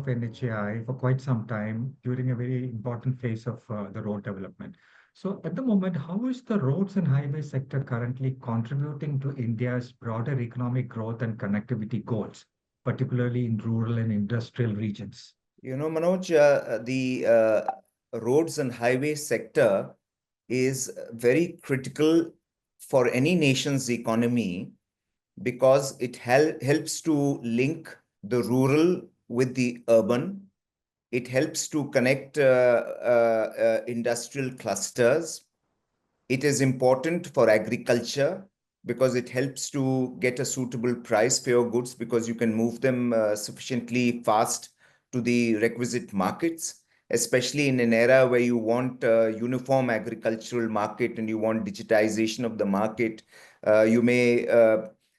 of NHAI for quite some time during a very important phase of the road development. So, at the moment, how is the roads and highway sector currently contributing to India's broader economic growth and connectivity goals, particularly in rural and industrial regions? Manoj, the roads and highway sector is very critical for any nation's economy because it helps to link the rural with the urban. It helps to connect industrial clusters. It is important for agriculture because it helps to get a suitable price for your goods because you can move them sufficiently fast to the requisite markets, especially in an era where you want a uniform agricultural market and you want digitization of the market. You may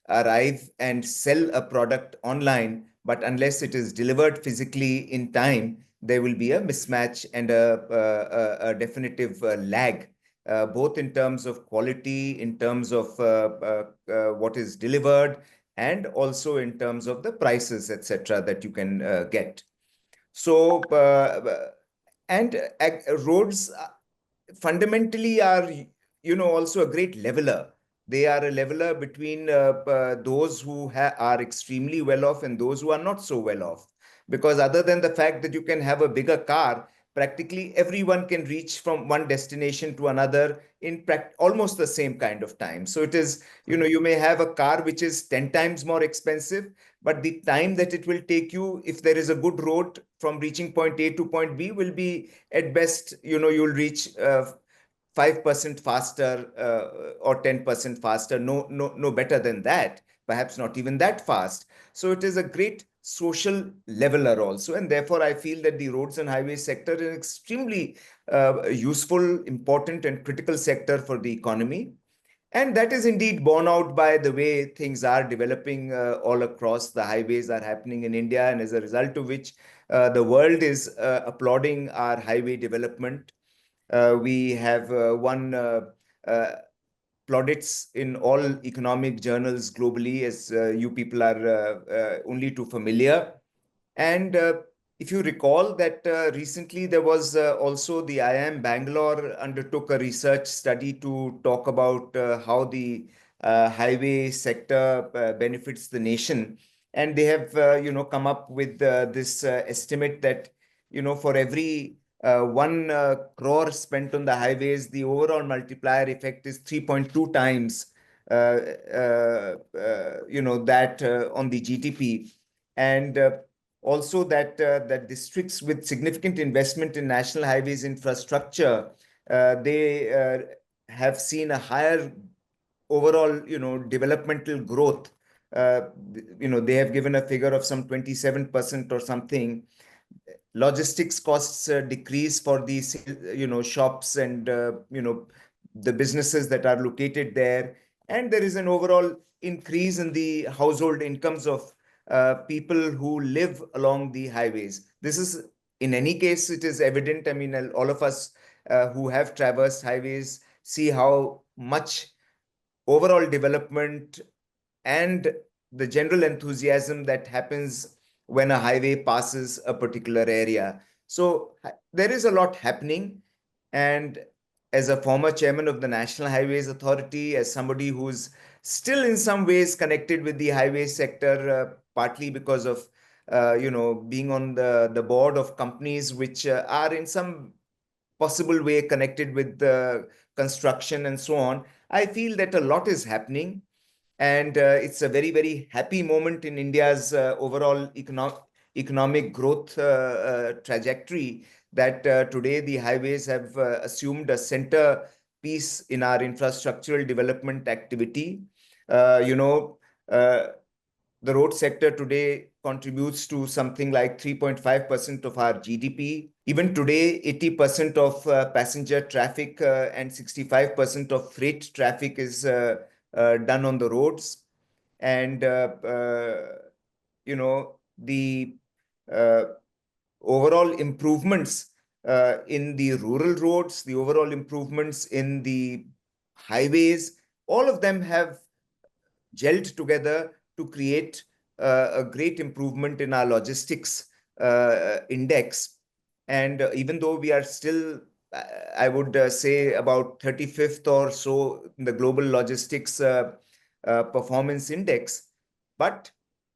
arrive and sell a product online, but unless it is delivered physically in time, there will be a mismatch and a definitive lag, both in terms of quality, in terms of what is delivered, and also in terms of the prices, etc., that you can get. So, and roads fundamentally are, also a great leveler. They are a leveler between those who are extremely well off and those who are not so well off. Because other than the fact that you can have a bigger car, practically everyone can reach from one destination to another in almost the same kind of time. So it is, you may have a car which is 10 times more expensive, but the time that it will take you, if there is a good road from reaching point A to point B, will be at best, you'll reach 5% faster or 10% faster, no better than that, perhaps not even that fast. So it is a great social leveler also. And therefore, I feel that the roads and highway sector is an extremely useful, important, and critical sector for the economy. And that is indeed borne out by the way things are developing all across. The highways are happening in India, and as a result of which, the world is applauding our highway development. We have won plaudits in all economic journals globally, as you people are only too familiar. And if you recall that recently there was also the IIM Bangalore undertook a research study to talk about how the highway sector benefits the nation. And they have, come up with this estimate that, for every 1 crore spent on the highways, the overall multiplier effect is 3.2 times, that on the GDP. And also that districts with significant investment in national highways infrastructure, they have seen a higher overall, developmental growth. They have given a figure of some 27% or something. Logistics costs decrease for these, shops and, the businesses that are located there. And there is an overall increase in the household incomes of people who live along the highways. This is, in any case, it is evident. I mean, all of us who have traversed highways see how much overall development and the general enthusiasm that happens when a highway passes a particular area. So there is a lot happening. And as a former chairman of the National Highways Authority, as somebody who's still in some ways connected with the highway sector, partly because of, being on the board of companies which are in some possible way connected with the construction and so on, I feel that a lot is happening. And it's a very, very happy moment in India's overall economic growth trajectory that today the highways have assumed a center piece in our infrastructural development activity. You know, the road sector today contributes to something like 3.5% of our GDP. Even today, 80% of passenger traffic and 65% of freight traffic is done on the roads. And, the overall improvements in the rural roads, the overall improvements in the highways, all of them have gelled together to create a great improvement in our logistics index. And even though we are still, I would say, about 35th or so in the global logistics performance index, but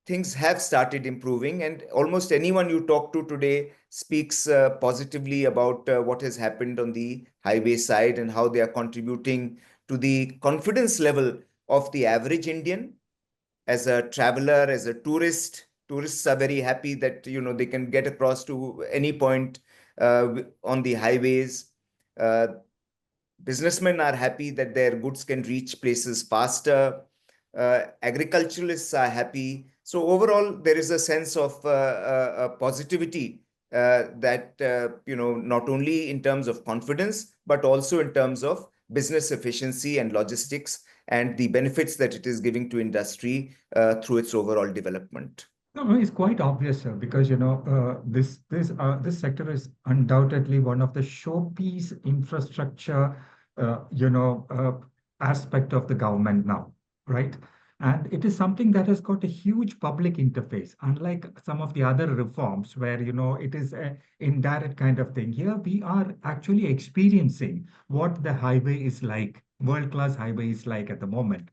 things have started improving. And almost anyone you talk to today speaks positively about what has happened on the highway side and how they are contributing to the confidence level of the average Indian as a traveler, as a tourist. Tourists are very happy that they can get across to any point on the highways. Uh, Businessmen are happy that their goods can reach places faster. Agriculturalists are happy. So overall, there is a sense of positivity that not only in terms of confidence, but also in terms of business efficiency and logistics and the benefits that it is giving to industry through its overall development. No, no, it's quite obvious, sir, because this sector is undoubtedly one of the showpiece infrastructure, aspect of the government now, right? And it is something that has got a huge public interface, unlike some of the other reforms where it is a indirect kind of thing. Here we are actually experiencing what the highway is like, world-class highway is like at the moment.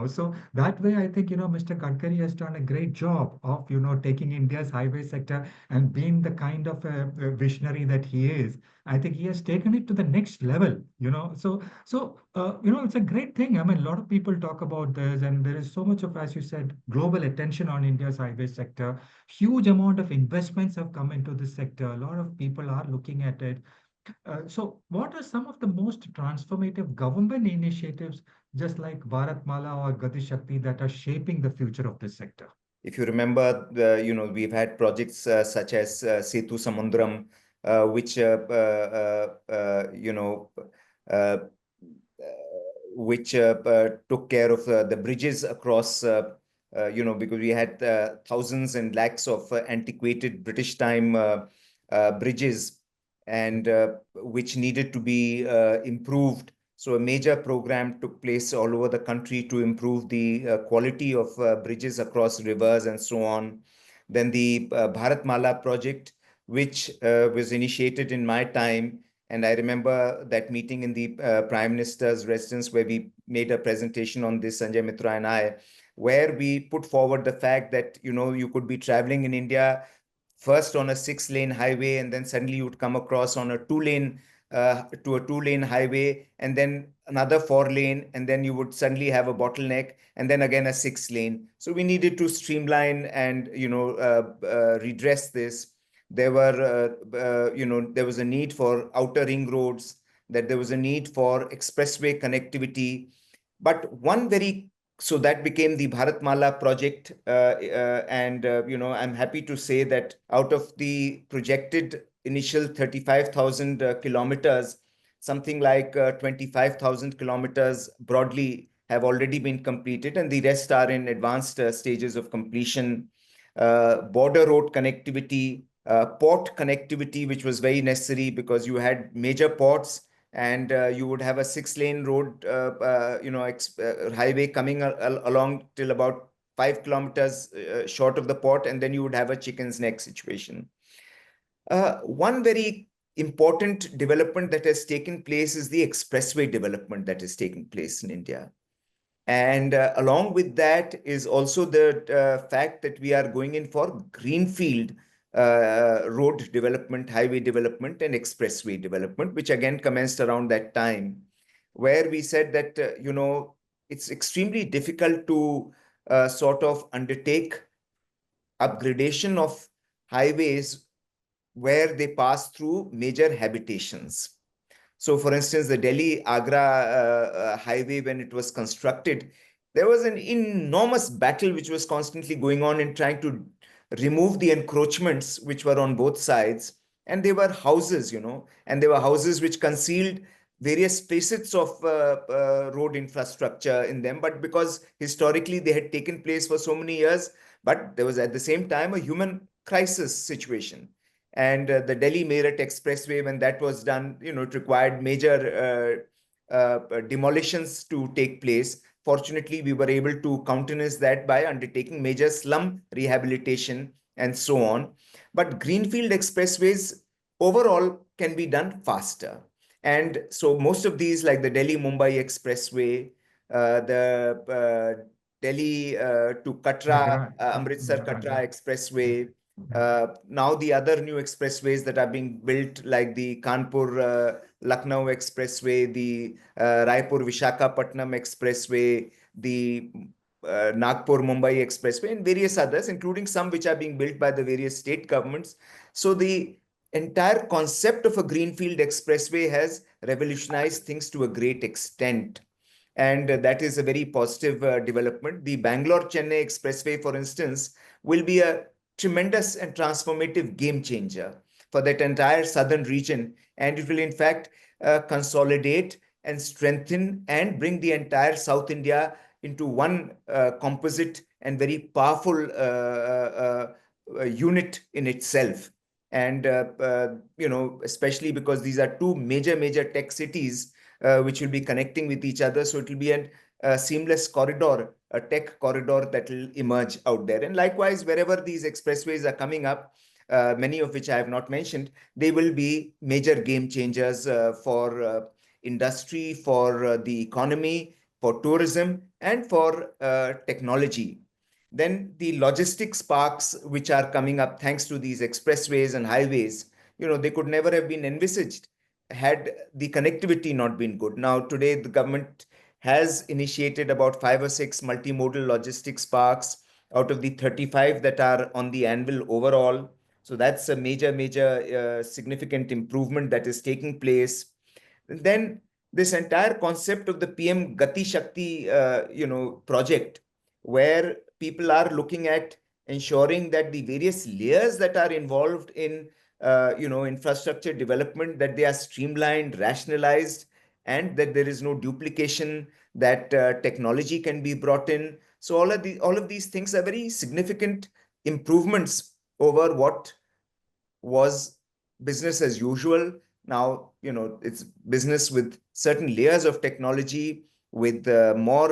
So that way, I think, Mr. Gadkari has done a great job of, taking India's highway sector and being the kind of a visionary that he is. I think he has taken it to the next level. It's a great thing. I mean, a lot of people talk about this, and there is so much of, as you said, global attention on India's highway sector. Huge amount of investments have come into this sector. A lot of people are looking at it. So, what are some of the most transformative government initiatives, just like Bharatmala or Gati Shakti, that are shaping the future of this sector? If you remember, we've had projects such as Setu Samundram, which uh, took care of the bridges across, because we had thousands and lakhs of antiquated British time bridges, and which needed to be improved. So a major program took place all over the country to improve the quality of bridges across rivers and so on. Then the Bharatmala project, which was initiated in my time. And I remember that meeting in the Prime Minister's residence where we made a presentation on this, Sanjay Mitra and I, where we put forward the fact that, you could be traveling in India first on a 6-lane highway, and then suddenly you would come across on a two-lane highway, and then another 4-lane, and then you would suddenly have a bottleneck, and then again a 6-lane. So we needed to streamline and redress this. There was a need for outer ring roads, that there was a need for expressway connectivity. But one very so that became the Bharatmala project. I'm happy to say that out of the projected initial 35,000 kilometers, something like 25,000 kilometers broadly have already been completed, and the rest are in advanced stages of completion. Border road connectivity, port connectivity, which was very necessary because you had major ports, and you would have a 6-lane road, highway coming along till about 5 kilometers short of the port, and then you would have a chicken's neck situation. One very important development that has taken place is the expressway development that is taking place in India. And along with that is also the fact that we are going in for greenfield road development, highway development, and expressway development, which again commenced around that time, where we said that, it's extremely difficult to sort of undertake upgradation of highways where they pass through major habitations. So, for instance, the Delhi-Agra highway, when it was constructed, there was an enormous battle which was constantly going on in trying to remove the encroachments which were on both sides. And they were houses, and they were houses which concealed various facets of road infrastructure in them. But because historically they had taken place for so many years, but there was at the same time a human crisis situation. And the Delhi Meerut Expressway, when that was done, it required major demolitions to take place. Fortunately, we were able to countenance that by undertaking major slum rehabilitation and so on. But greenfield expressways overall can be done faster. And so most of these, like the Delhi-Mumbai Expressway, the Delhi to Katra, Agra, Amritsar yeah, Katra Agra, yeah, Expressway. yeah. Now the other new expressways that are being built, like the Kanpur Lucknow Expressway, the Raipur Vishakhapatnam Expressway, the Nagpur Mumbai Expressway, and various others, including some which are being built by the various state governments. So the entire concept of a greenfield expressway has revolutionized things to a great extent. And that is a very positive development. The Bangalore-Chennai Expressway, for instance, will be a tremendous and transformative game changer for that entire southern region. And it will, in fact, consolidate and strengthen and bring the entire South India into one composite and very powerful unit in itself. And, especially because these are two major tech cities which will be connecting with each other. So it will be a seamless corridor, a tech corridor that will emerge out there. And likewise, wherever these expressways are coming up, many of which I have not mentioned, they will be major game changers for industry, for the economy, for tourism, and for technology. Then the logistics parks, which are coming up thanks to these expressways and highways, they could never have been envisaged had the connectivity not been good. Now, today, the government has initiated about 5 or 6 multimodal logistics parks out of the 35 that are on the anvil overall. So that's a major significant improvement that is taking place. And then this entire concept of the PM Gati Shakti, project, where people are looking at ensuring that the various layers that are involved in infrastructure development, that they are streamlined, rationalized, and that there is no duplication, that technology can be brought in. So all of these things are very significant improvements over what was business as usual. Now, it's business with certain layers of technology, with more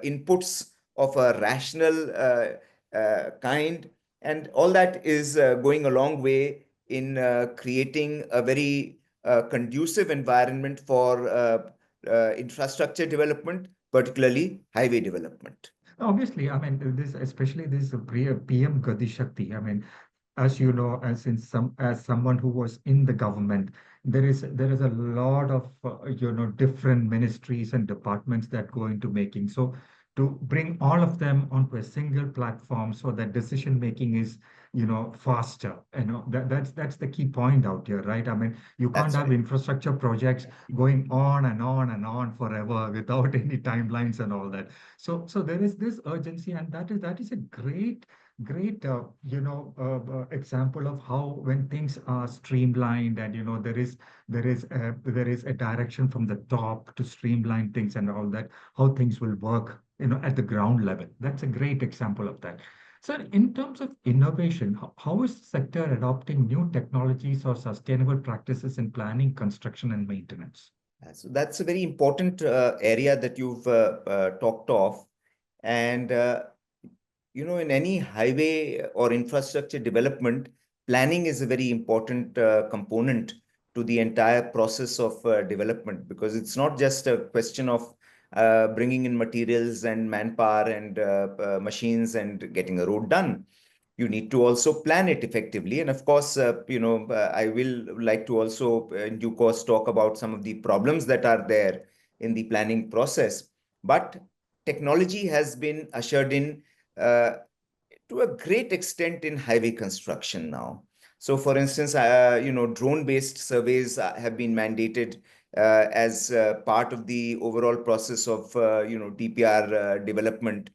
inputs of a rational kind. And all that is going a long way in creating a very conducive environment for infrastructure development, particularly highway development. Obviously, I mean, this, especially this PM Gati Shakti. I mean, as you know, as someone who was in the government, there is a lot of different ministries and departments that go into making. So to bring all of them onto a single platform so that decision making is faster. That's the key point out here, right? I mean, you can't That's have right. infrastructure projects going on and on and on forever without any timelines and all that. So there is this urgency, and that is a great example of how when things are streamlined and there is a direction from the top to streamline things and all that, how things will work at the ground level. That's a great example of that. So in terms of innovation, how is the sector adopting new technologies or sustainable practices in planning, construction, and maintenance? So that's a very important area that you've talked of. And in any highway or infrastructure development, planning is a very important component to the entire process of development, because it's not just a question of bringing in materials and manpower and machines and getting a road done. You need to also plan it effectively. And of course, I will like to also, in due course, talk about some of the problems that are there in the planning process. But technology has been ushered in uh, to a great extent in highway construction now. So, for instance, drone-based surveys have been mandated as part of the overall process of, DPR development.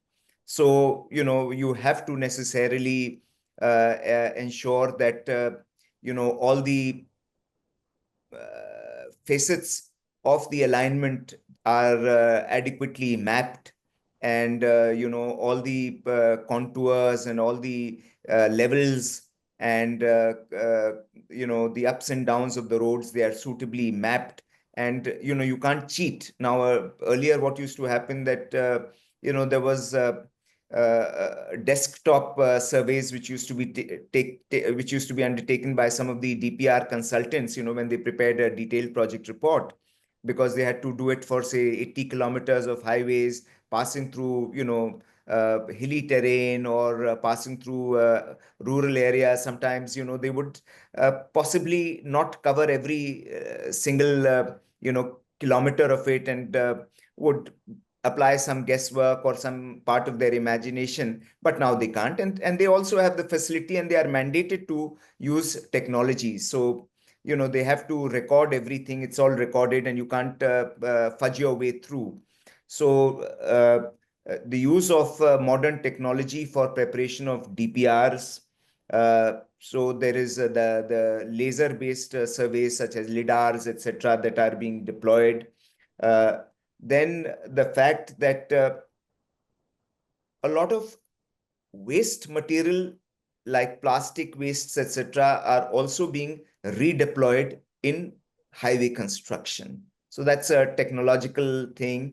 So, you have to necessarily ensure that, all the facets of the alignment are adequately mapped, and all the contours and all the levels and the ups and downs of the roads, they are suitably mapped. And you can't cheat now. Earlier what used to happen, that there was desktop surveys which used to be which used to be undertaken by some of the DPR consultants, when they prepared a detailed project report, because they had to do it for, say, 80 kilometers of highways passing through, hilly terrain, or passing through rural areas. Sometimes, they would possibly not cover every single, kilometer of it, and would apply some guesswork or some part of their imagination, but now they can't. And they also have the facility, and they are mandated to use technology. So, they have to record everything. It's all recorded, and you can't fudge your way through. So the use of modern technology for preparation of DPRs. So there is the laser-based surveys such as lidars, etc., that are being deployed. Then the fact that a lot of waste material like plastic wastes, etc., are also being redeployed in highway construction. So that's a technological thing.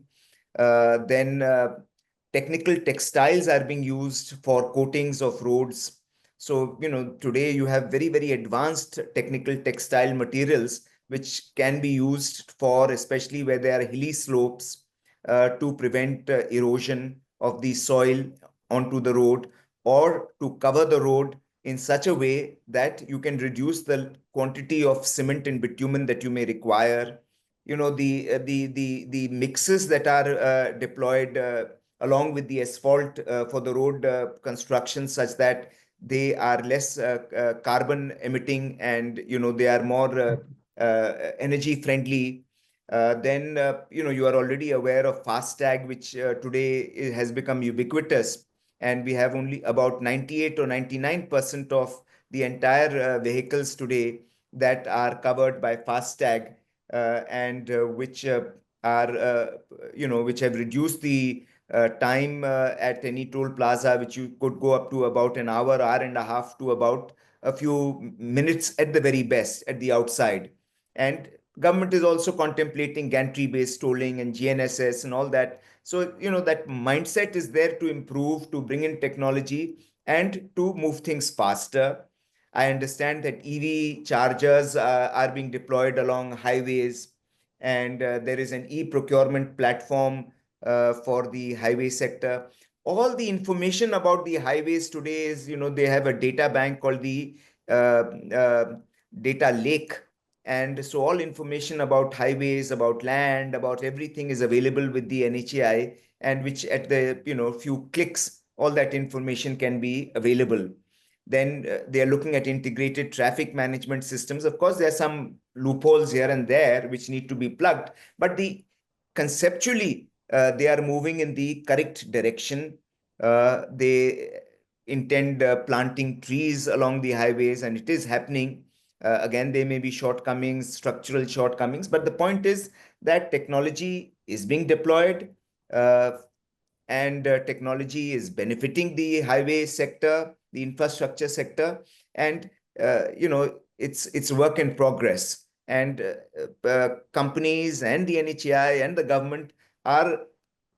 Then technical textiles are being used for coatings of roads. So, today you have very, very advanced technical textile materials which can be used for, especially where there are hilly slopes, to prevent erosion of the soil onto the road, or to cover the road in such a way that you can reduce the quantity of cement and bitumen that you may require. The mixes that are deployed along with the asphalt for the road construction, such that they are less carbon emitting, and they are more energy friendly. Then you are already aware of FASTag, which today has become ubiquitous, and we have only about 98 or 99% of the entire vehicles today that are covered by FASTag, and which are which have reduced the time at any toll plaza, which you could go up to about an hour, hour and a half, to about a few minutes at the very best at the outside. And government is also contemplating gantry-based tolling and GNSS and all that. So, that mindset is there to improve, to bring in technology, and to move things faster. I understand that EV chargers are being deployed along highways, and there is an e-procurement platform for the highway sector. All the information about the highways today is, they have a data bank called the uh, uh, data lake. And so all information about highways, about land, about everything is available with the NHAI, and which at the, few clicks, all that information can be available. Then they are looking at integrated traffic management systems. Of course, there are some loopholes here and there which need to be plugged, but conceptually, they are moving in the correct direction. They intend planting trees along the highways, and it is happening. Again, there may be shortcomings, structural shortcomings, but the point is that technology is being deployed, uh, and technology is benefiting the highway sector, the infrastructure sector, and it's work in progress. And companies and the NHAI and the government are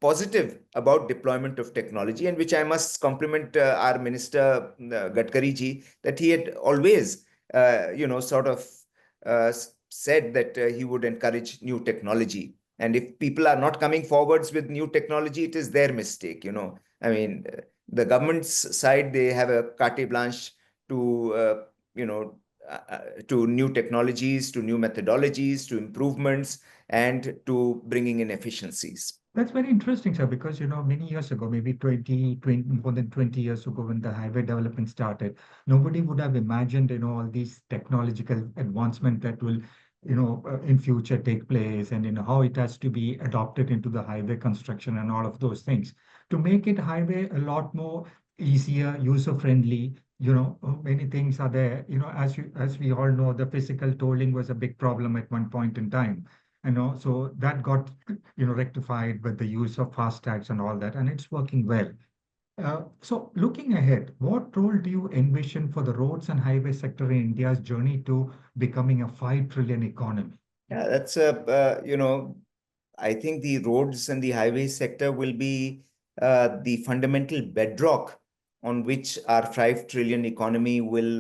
positive about deployment of technology, and which I must compliment our Minister Gadkari ji, that he had always, sort of said that he would encourage new technology. And if people are not coming forwards with new technology, it is their mistake. I mean, the government's side, they have a carte blanche to, to new technologies, to new methodologies, to improvements, and to bringing in efficiencies. That's very interesting, sir, because many years ago, maybe 20, more than 20 years ago, when the highway development started, nobody would have imagined, all these technological advancement that will, in future take place, and how it has to be adopted into the highway construction and all of those things to make it highway a lot more easier, user-friendly. Many things are there. As we all know, the physical tolling was a big problem at one point in time. So that got rectified with the use of fast tags and all that, and it's working well. So looking ahead, what role do you envision for the roads and highway sector in India's journey to becoming a 5 trillion economy? Yeah, that's I think the roads and the highway sector will be the fundamental bedrock on which our 5 trillion economy will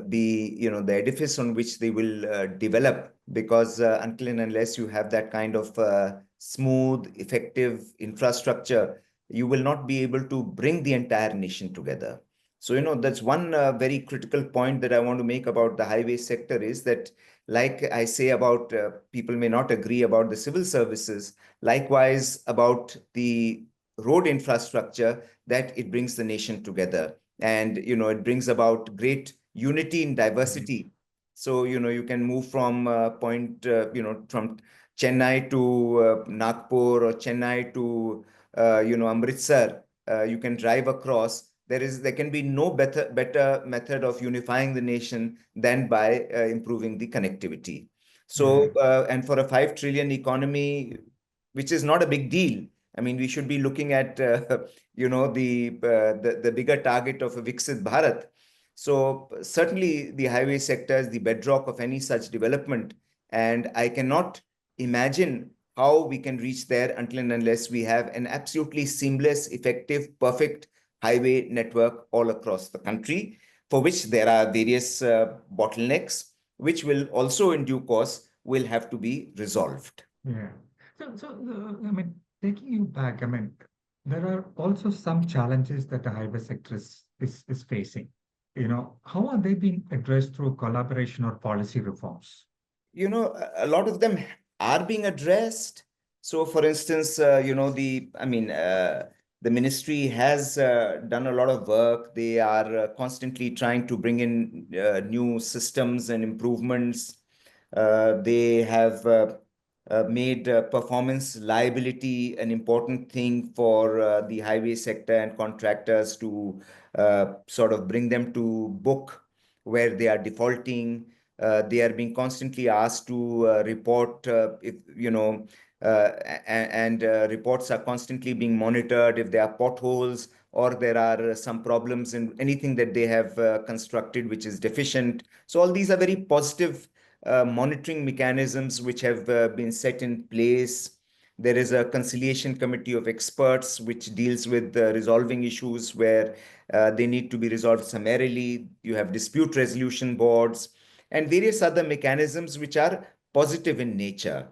be, the edifice on which they will develop. Because until and unless you have that kind of smooth, effective infrastructure, you will not be able to bring the entire nation together. So, that's one very critical point that I want to make about the highway sector is that, like I say about people may not agree about the civil services, likewise about the road infrastructure, that it brings the nation together. And, it brings about great unity in diversity. So, you can move from from Chennai to Nagpur or Chennai to, Amritsar. You can drive across. There can be no better method of unifying the nation than by improving the connectivity. So, and for a 5 trillion economy, which is not a big deal. I mean, we should be looking at, the bigger target of a Viksit Bharat. So certainly the highway sector is the bedrock of any such development. And I cannot imagine how we can reach there until and unless we have an absolutely seamless, effective, perfect highway network all across the country, for which there are various bottlenecks, which will also in due course will have to be resolved. Yeah. I mean, taking you back, I mean, there are also some challenges that the highway sector is facing. How are they being addressed through collaboration or policy reforms? A lot of them are being addressed. So, for instance, the ministry has done a lot of work. They are constantly trying to bring in new systems and improvements. They have made performance liability an important thing for the highway sector and contractors to sort of bring them to book where they are defaulting. They are being constantly asked to report if, and reports are constantly being monitored if there are potholes or there are some problems in anything that they have constructed which is deficient. So all these are very positive monitoring mechanisms which have been set in place. There is a conciliation committee of experts which deals with resolving issues where they need to be resolved summarily. You have dispute resolution boards and various other mechanisms which are positive in nature.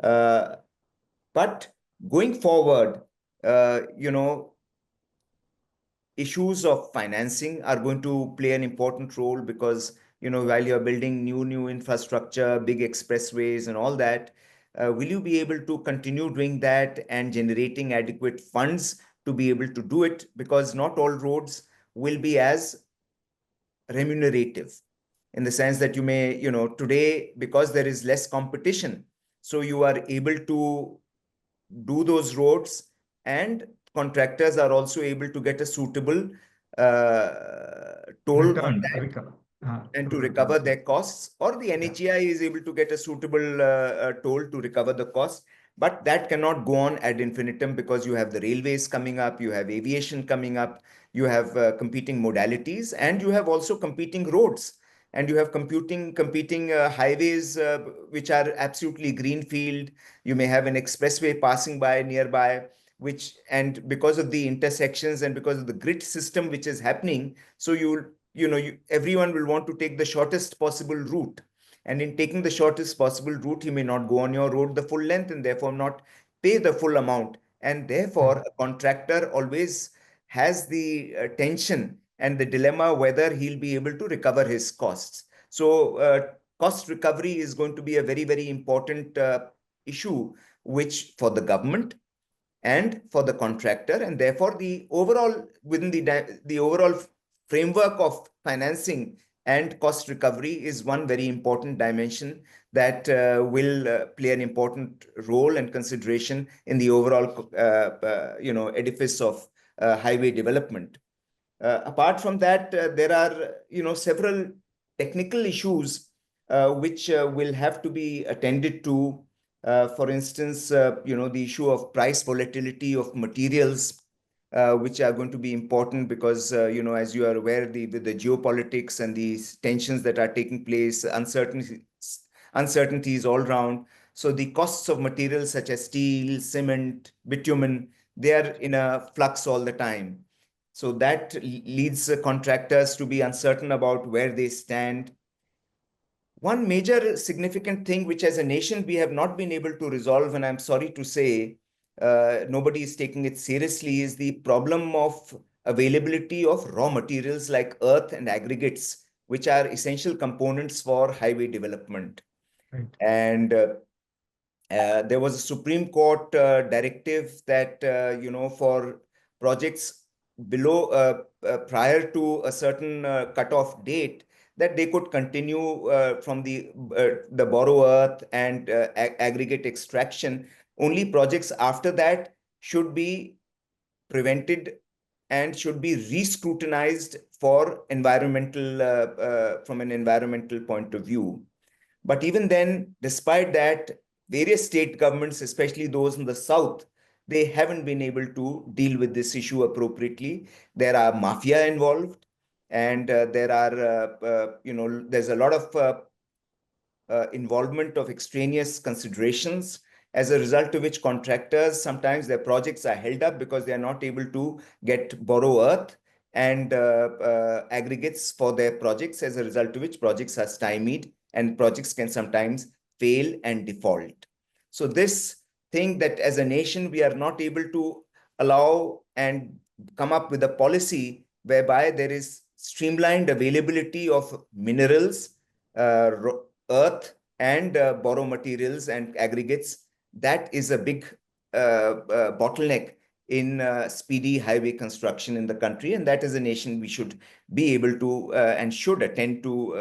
Uh, but going forward, issues of financing are going to play an important role because, while you're building new infrastructure, big expressways and all that, will you be able to continue doing that and generating adequate funds to be able to do it? Because not all roads will be as remunerative in the sense that you may, today, because there is less competition, so you are able to do those roads and contractors are also able to get a suitable toll on Return, that and to recover returns. Yeah. their costs, or the Yeah. NHAI is able to get a suitable toll to recover the cost. But that cannot go on ad infinitum because you have the railways coming up, you have aviation coming up, you have competing modalities, and you have also competing roads, and you have competing highways which are absolutely greenfield. You may have an expressway passing by nearby, which, and because of the intersections and because of the grid system which is happening, so everyone will want to take the shortest possible route. And in taking the shortest possible route, you may not go on your road the full length and therefore not pay the full amount. And therefore, Mm. a contractor always has the tension and the dilemma whether he'll be able to recover his costs. So, cost recovery is going to be a very, very important issue, which for the government and for the contractor, and therefore the overall within the overall framework of financing and cost recovery is one very important dimension that will play an important role and consideration in the overall edifice of highway development. Apart from that, there are several technical issues which will have to be attended to. For instance, the issue of price volatility of materials, which are going to be important because as you are aware, with the geopolitics and these tensions that are taking place, uncertainties all around. So the costs of materials such as steel, cement, bitumen, they are in a flux all the time. So that leads contractors to be uncertain about where they stand. One major significant thing which as a nation we have not been able to resolve, and I'm sorry to say nobody is taking it seriously, is the problem of availability of raw materials like earth and aggregates, which are essential components for highway development. Right. And there was a Supreme Court directive that, for projects below, prior to a certain cutoff date, that they could continue from the borrow earth and aggregate extraction. Only projects after that should be prevented and should be re-scrutinized for from an environmental point of view. But even then, despite that, various state governments, especially those in the south, they haven't been able to deal with this issue appropriately. There are mafia involved, and there's a lot of involvement of extraneous considerations, as a result of which contractors, sometimes their projects are held up because they are not able to borrow earth and aggregates for their projects, as a result of which projects are stymied and projects can sometimes fail and default. So this thing that as a nation we are not able to allow and come up with a policy whereby there is streamlined availability of minerals, earth, and borrow materials and aggregates, that is a big bottleneck in speedy highway construction in the country. And that is a nation we should be able to and should attend to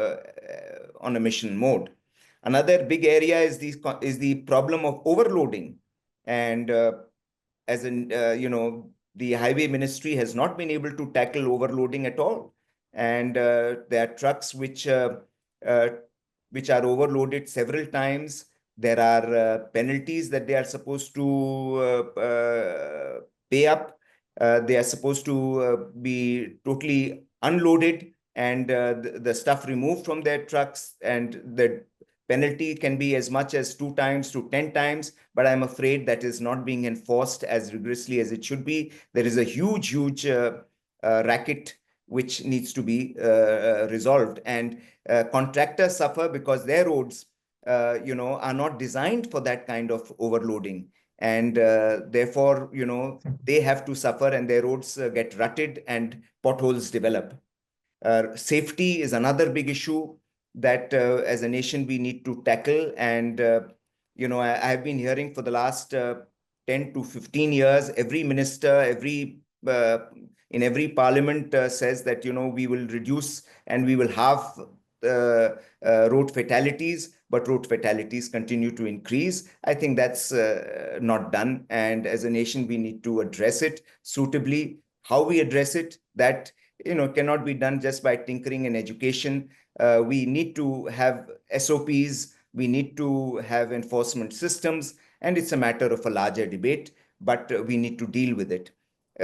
on a mission mode. Another big area is the problem of overloading. And the highway ministry has not been able to tackle overloading at all. And there are trucks uh, which are overloaded several times. There are penalties that they are supposed to pay up. They are supposed to be totally unloaded and the stuff removed from their trucks, and the penalty can be as much as 2 times to 10 times, but I'm afraid that is not being enforced as rigorously as it should be. There is a huge racket which needs to be resolved. And contractors suffer because their roads, are not designed for that kind of overloading. And therefore, they have to suffer and their roads get rutted and potholes develop. Safety is another big issue that as a nation we need to tackle. And, I've been hearing for the last 10 to 15 years, every minister, in every parliament says that, we will reduce and we will halve road fatalities, but road fatalities continue to increase. I think that's not done. And as a nation, we need to address it suitably. How we address it, that cannot be done just by tinkering in education. We need to have SOPs, we need to have enforcement systems, and it's a matter of a larger debate, but we need to deal with it.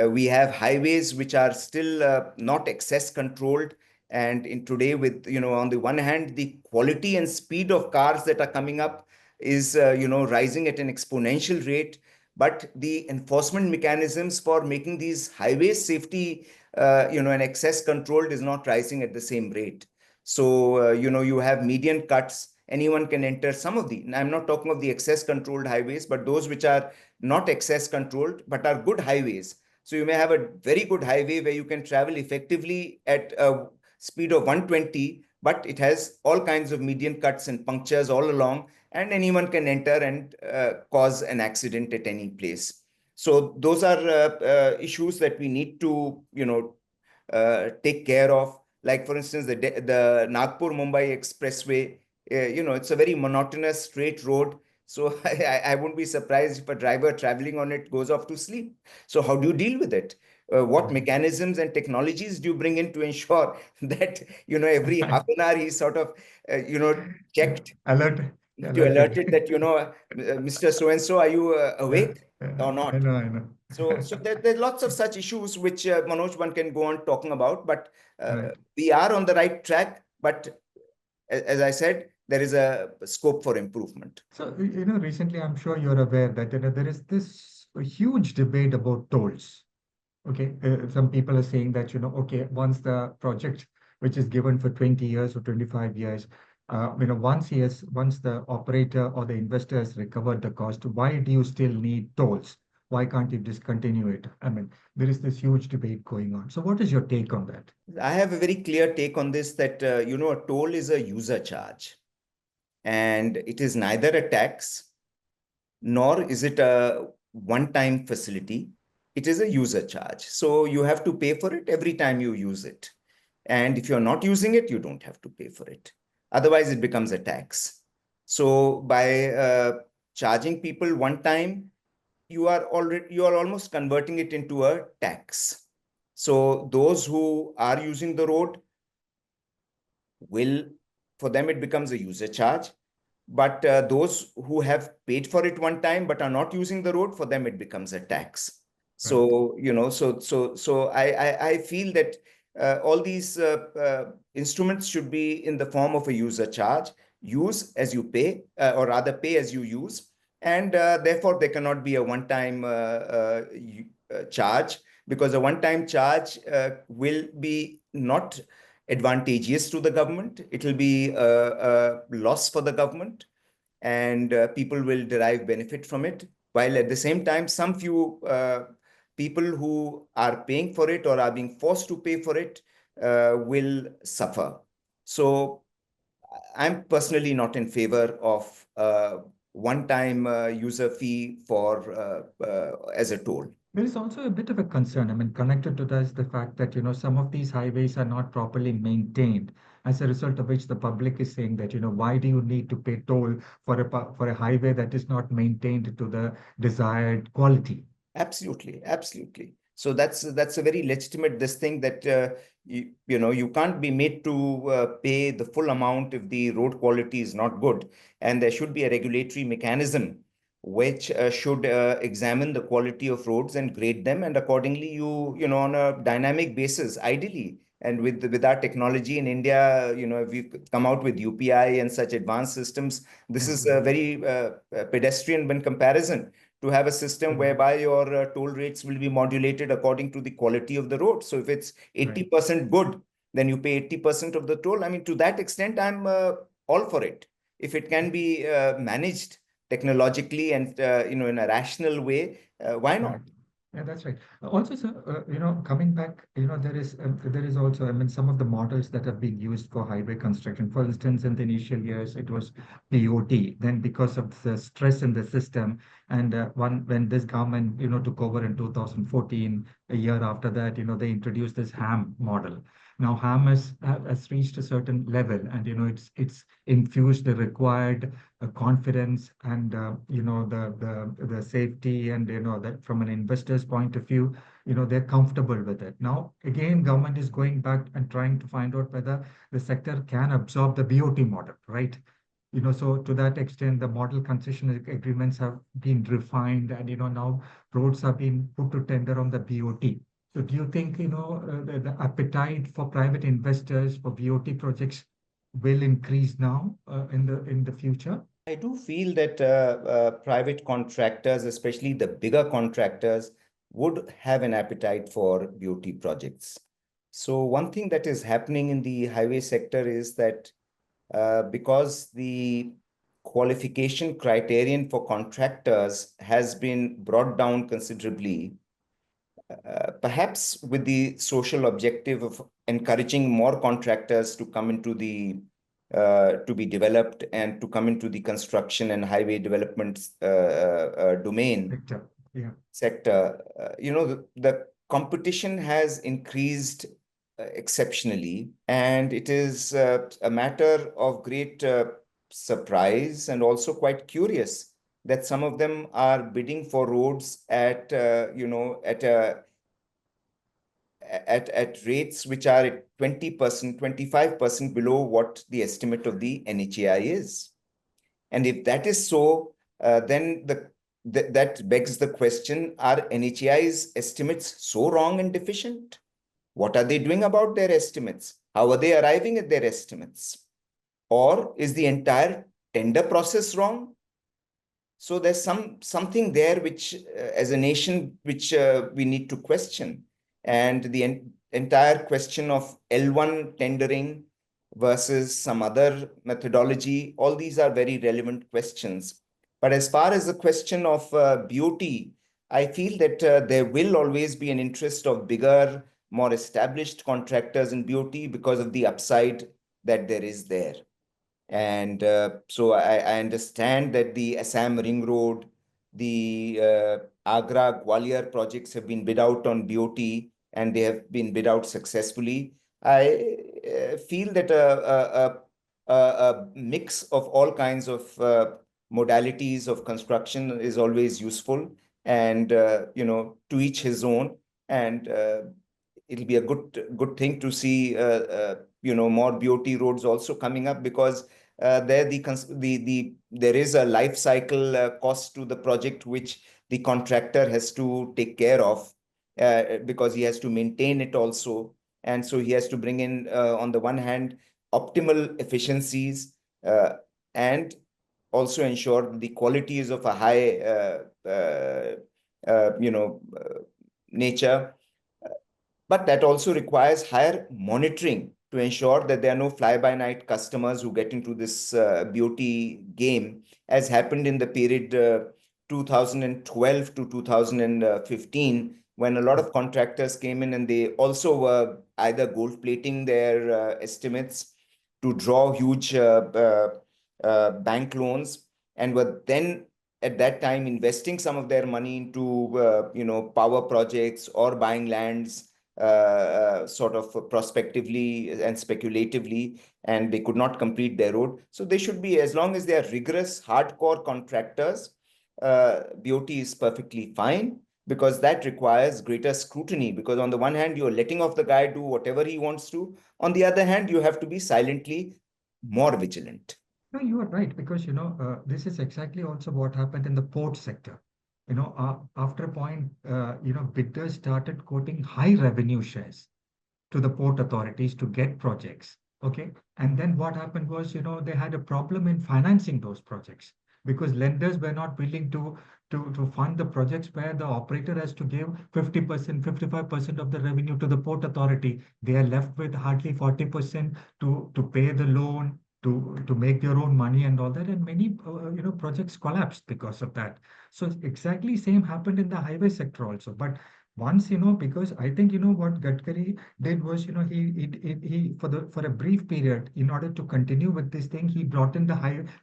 We have highways which are still not access controlled. And in today, with, on the one hand, the quality and speed of cars that are coming up is, rising at an exponential rate, but the enforcement mechanisms for making these highways safety, and access controlled is not rising at the same rate. So, you have median cuts. Anyone can enter some of I'm not talking of the access controlled highways, but those which are not access controlled, but are good highways. So you may have a very good highway where you can travel effectively at a speed of 120, but it has all kinds of median cuts and punctures all along, and anyone can enter and cause an accident at any place. So those are issues that we need to, take care of. Like, for instance, the Nagpur-Mumbai Expressway, it's a very monotonous straight road. So I wouldn't be surprised if a driver traveling on it goes off to sleep. So how do you deal with it? What mechanisms and technologies do you bring in to ensure that, every half an hour he's sort of, checked, alerted that, Mr. So-and-so, are you Yeah, awake yeah, or I not? know, I know. So there are lots of such issues which, Manoj, one can go on talking about, but Right. we are on the right track. But as I said, there is a scope for improvement. So, recently I'm sure you're aware that, there is this a huge debate about tolls. Okay, some people are saying that, okay, once the project, which is given for 20 years or 25 years, once the operator or the investor has recovered the cost, why do you still need tolls? Why can't you discontinue it? I mean, there is this huge debate going on. So what is your take on that? I have a very clear take on this that, a toll is a user charge, and it is neither a tax nor is it a one-time facility. It is a user charge. So you have to pay for it every time you use it. And if you're not using it, you don't have to pay for it. Otherwise, it becomes a tax. So by charging people one time, you are almost converting it into a tax. So those who are using the road will, for them, it becomes a user charge. But those who have paid for it one time but are not using the road, for them it becomes a tax. Right. So, I feel that all these instruments should be in the form of a user charge, use as you pay, or rather pay as you use. And therefore, there cannot be a one-time charge, because a one-time charge will be not advantageous to the government. It will be a loss for the government, and people will derive benefit from it. While at the same time, some few people who are paying for it or are being forced to pay for it will suffer. So I'm personally not in favor of one-time user fee for as a toll. There is also a bit of a concern. I mean, connected to that is the fact that, some of these highways are not properly maintained, as a result of which the public is saying that, why do you need to pay toll for a highway that is not maintained to the desired quality? Absolutely, absolutely. So that's a very legitimate this thing that you can't be made to pay the full amount if the road quality is not good, and there should be a regulatory mechanism which should examine the quality of roads and grade them, and accordingly on a dynamic basis, ideally. And with our technology in India, if we come out with UPI and such advanced systems, this is a Absolutely. very pedestrian in comparison, to have a system Correct. whereby your toll rates will be modulated according to the quality of the road. So if it's Right. 80% good, then you pay 80% of the toll. I mean, to that extent, I'm all for it. If it can be managed technologically and in a rational way, why not? Correct. Yeah, that's right. Also, sir, coming back, there is also, I mean, some of the models that have been used for highway construction. For instance, in the initial years, it was BOT. Then, because of the stress in the system, and when this government, took over in 2014, a year after that, they introduced this HAM model. Now, HAM has reached a certain level, and it's infused the required confidence and the safety, and that from an investor's point of view, they're comfortable with it. Now again, government is going back and trying to find out whether the sector can absorb the BOT model, right? So to that extent, the model concession agreements have been refined, and now roads have been put to tender on the BOT. So do you think the appetite for private investors for BOT projects will increase now in the future? I do feel that private contractors, especially the bigger contractors, would have an appetite for BOT projects. So one thing that is happening in the highway sector is that because the qualification criterion for contractors has been brought down considerably, perhaps with the social objective of encouraging more contractors to come into to be developed and to come into the construction and highway development domain Sector. Yeah. sector. The competition has increased exceptionally, and it is a matter of great surprise and also quite curious that some of them are bidding for roads at at rates which are at 20%, 25% below what the estimate of the NHAI is. And if that is so, then that begs the question, are NHAI's estimates so wrong and deficient? What are they doing about their estimates? How are they arriving at their estimates? Or is the entire tender process wrong? So there's something there which, as a nation, which we need to question. And the entire question of L1 tendering versus some other methodology, all these are very relevant questions. But as far as the question of BOT, I feel that there will always be an interest of bigger, more established contractors in BOT because of the upside that there is there. And so I understand that the Assam Ring Road, the Agra Gwalior projects have been bid out on BOT and they have been bid out successfully. I feel that a mix of all kinds of modalities of construction is always useful, and to each his own. And it'll be a good thing to see more BOT roads also coming up, because there is a life cycle cost to the project which the contractor has to take care of, because he has to maintain it also. And so he has to bring in, on the one hand, optimal efficiencies, and also ensure the quality is of a high nature. But that also requires higher monitoring to ensure that there are no fly-by-night customers who get into this BOT game, as happened in the period 2012 to 2015, when a lot of contractors came in and they also were either gold plating their estimates to draw huge bank loans, and were then at that time investing some of their money into power projects or buying lands sort of prospectively and speculatively, and they could not complete their road. So they should be, as long as they are rigorous, hardcore contractors, BOT is perfectly fine, because that requires greater scrutiny. Because on the one hand, you're letting off the guy do whatever he wants to. On the other hand, you have to be silently more vigilant. No, you are right, because this is exactly also what happened in the port sector. After a point, bidders started quoting high revenue shares to the port authorities to get projects. Okay. And then what happened was, they had a problem in financing those projects because lenders were not willing to fund the projects where the operator has to give 50%, 55% of the revenue to the port authority. They are left with hardly 40% to pay the loan, to make their own money and all that. And many, projects collapsed because of that. So exactly same happened in the highway sector also. But once, because I think, what Gadkari did was, he for a brief period, in order to continue with this thing, he brought in the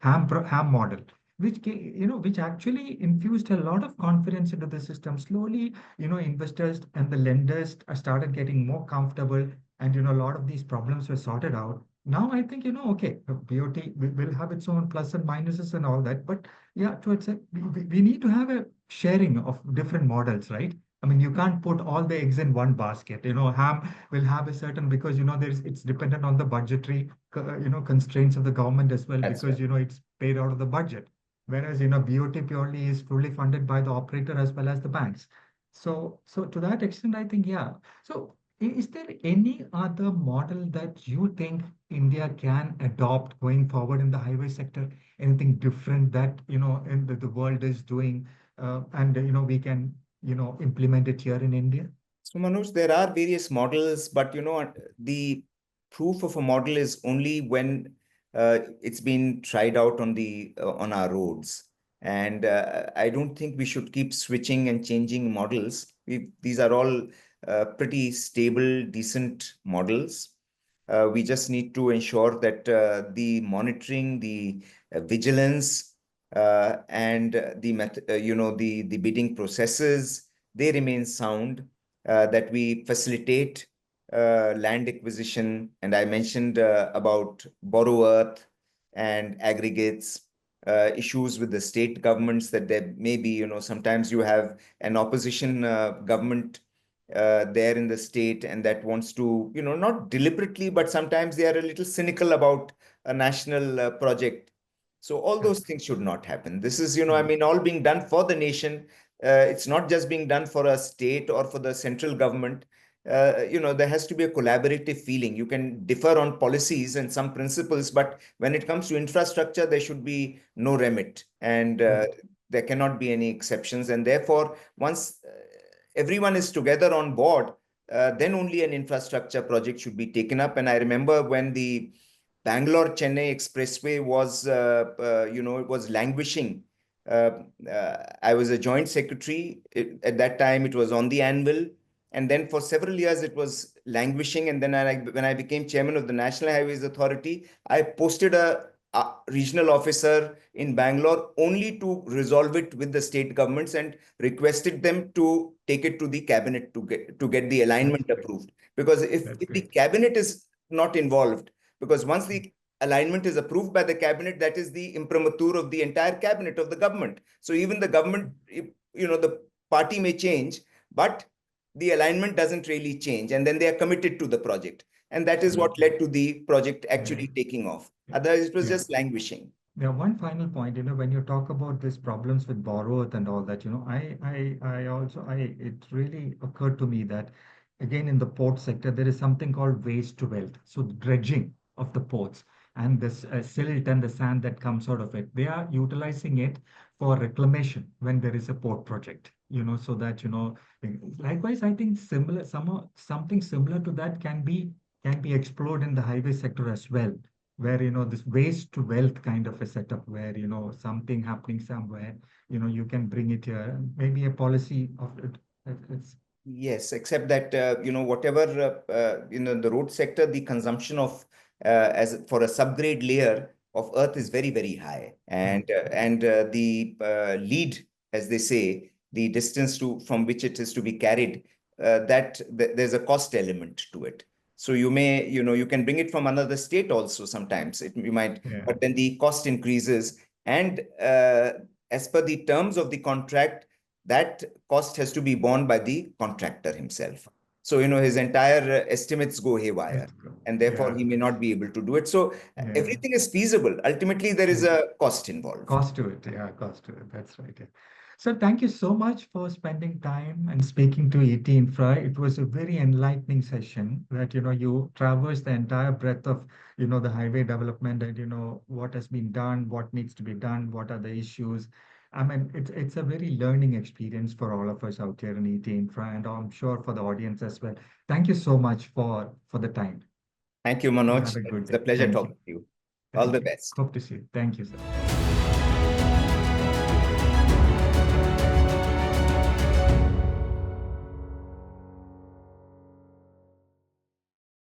ham model, which actually infused a lot of confidence into the system. Slowly, investors and the lenders started getting more comfortable, and a lot of these problems were sorted out. Now I think, okay, BOT will have its own plus and minuses and all that, but yeah, we need to have a sharing of different models, right? I mean, you can't put all the eggs in one basket. Ham will have a certain, because it's dependent on the budgetary constraints of the government as well, That's because right. it's paid out of the budget. Whereas BOT purely is fully funded by the operator as well as the banks. So to that extent, I think, yeah. So is there any other model that you think India can adopt going forward in the highway sector? Anything different that in the world is doing, and we can implement it here in India? So Manoj, there are various models, but the proof of a model is only when it's been tried out on the on our roads. And I don't think we should keep switching and changing models. These are all pretty stable, decent models. We just need to ensure that the monitoring, the vigilance, and the bidding processes, they remain sound, that we facilitate land acquisition. And I mentioned about borrow earth and aggregates, issues with the state governments, that there may be, sometimes you have an opposition government there in the state, and that wants to, not deliberately, but sometimes they are a little cynical about a national project. So all those Correct. things should not happen. This is, I Mm. mean, all being done for the nation. It's not just being done for a state or for the central government. There has to be a collaborative feeling. You can differ on policies and some principles, but when it comes to infrastructure, there should be no remit. And Correct. there cannot be any exceptions. And therefore, once everyone is together on board, then only an infrastructure project should be taken up. And I remember when the Bangalore-Chennai Expressway was, it was languishing. I was a joint secretary. At that time, it was on the anvil. And then for several years, it was languishing. And then when I became chairman of the National Highways Authority, I posted a regional officer in Bangalore only to resolve it with the state governments and requested them to take it to the cabinet to get the alignment approved. Because if the cabinet is not involved, because once the alignment is approved by the cabinet, that is the imprimatur of the entire cabinet of the government. So even the government, the party may change, but the alignment doesn't really change. And then they are committed to the project. And that is what led to the project actually taking off. Otherwise, it was just languishing. Yeah, one final point, when you talk about these problems with borrowed and all that, it really occurred to me that again in the port sector, there is something called waste to wealth. So the dredging of the ports and this silt and the sand that comes out of it, they are utilizing it for reclamation when there is a port project, so that, likewise, I think something similar to that can be explored in the highway sector as well where this waste to wealth kind of a setup where something happening somewhere you can bring it here, maybe a policy of it. It's Yes, except that whatever the road sector, the consumption of as for a subgrade layer of earth is very, very high, and the lead, as they say, the distance from which it is to be carried, there's a cost element to it. So you can bring it from another state also sometimes. But then the cost increases, and as per the terms of the contract, that cost has to be borne by the contractor himself. So, his entire estimates go haywire, and therefore he may not be able to do it. So everything is feasible. Ultimately, there is a cost involved. Cost to it. Yeah, cost to it. That's right. Yeah. So thank you so much for spending time and speaking to ETInfra. It was a very enlightening session that, you traversed the entire breadth of, the highway development and, what has been done, what needs to be done, what are the issues. I mean, it's a very learning experience for all of us out here in ETInfra, and I'm sure for the audience as well. Thank you so much for the time. Thank you, Manoj. Have a good It's a day. pleasure Thank talking you. to you. All Thank the you. best. Hope to see you. Thank you, sir.